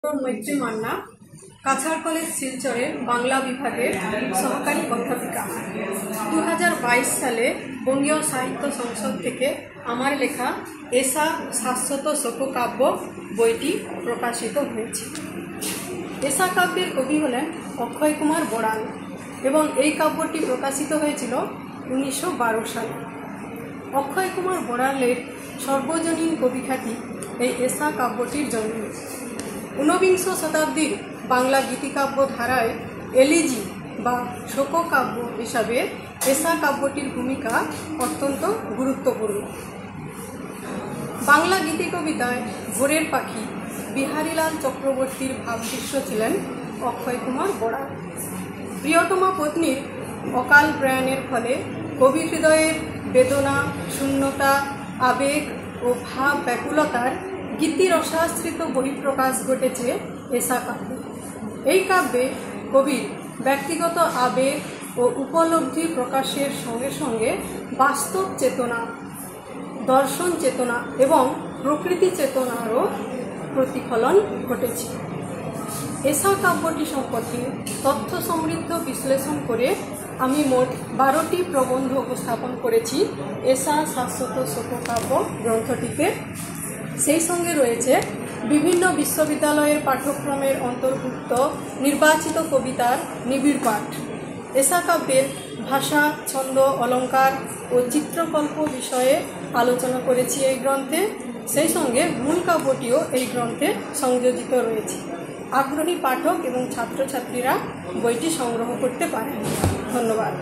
মৈত্রী মান্না, কাছাড় কলেজ শিলচরের বাংলা বিভাগের সহকারী অধ্যাপিকা। 2022 সালে বঙ্গীয় সাহিত্য সংসদ থেকে আমার লেখা এসা শাশ্বত শোককাব্য বইটি প্রকাশিত হয়েছে। এসা কাব্যের কবি হলেন অক্ষয় কুমার বড়াল এবং এই কাব্যটি প্রকাশিত হয়েছিল 1912 সালে। অক্ষয় কুমার বড়ালের সর্বজনীন কবিখ্যাতি এই এসা কাব্যটির জন্ম। ঊনবিংশ শতাব্দীর বাংলা গীতিকাব্য ধারায় এলিজি বা শোককাব্য হিসাবে এসা কাব্যটির ভূমিকা অত্যন্ত গুরুত্বপূর্ণ। বাংলা গীতি কবিতায় ভোরের পাখি বিহারীলাল চক্রবর্তীর ভাবশিষ্য ছিলেন অক্ষয় কুমার বড়াল। প্রিয়তমা পত্নীর অকাল প্রয়াণের ফলে কবি হৃদয়ের বেদনা, শূন্যতা, আবেগ ও ভাব ব্যাকুলতার গীতিরসাশ্রিত বহিঃপ্রকাশ ঘটেছে এসা কাব্যে। এই কাব্যে কবির ব্যক্তিগত আবেগ ও উপলব্ধি প্রকাশের সঙ্গে সঙ্গে বাস্তব চেতনা, দর্শন চেতনা এবং প্রকৃতি চেতনারও প্রতিফলন ঘটেছে। এসা কাব্যটি সম্পর্কে তথ্য সমৃদ্ধ বিশ্লেষণ করে আমি মোট 12টি প্রবন্ধ উপস্থাপন করেছি এসা শাশ্বত শোককাব্য গ্রন্থটিতে। সেই সঙ্গে রয়েছে বিভিন্ন বিশ্ববিদ্যালয়ের পাঠ্যক্রমের অন্তর্ভুক্ত নির্বাচিত কবিতার নিবিড় পাঠ। এসা কাব্যের ভাষা, ছন্দ, অলঙ্কার ও চিত্রকল্প বিষয়ে আলোচনা করেছি এই গ্রন্থে। সেই সঙ্গে মূল কাব্যটিও এই গ্রন্থে সংযোজিত রয়েছে। আগ্রহী পাঠক এবং ছাত্রছাত্রীরা বইটি সংগ্রহ করতে পারেন। ধন্যবাদ।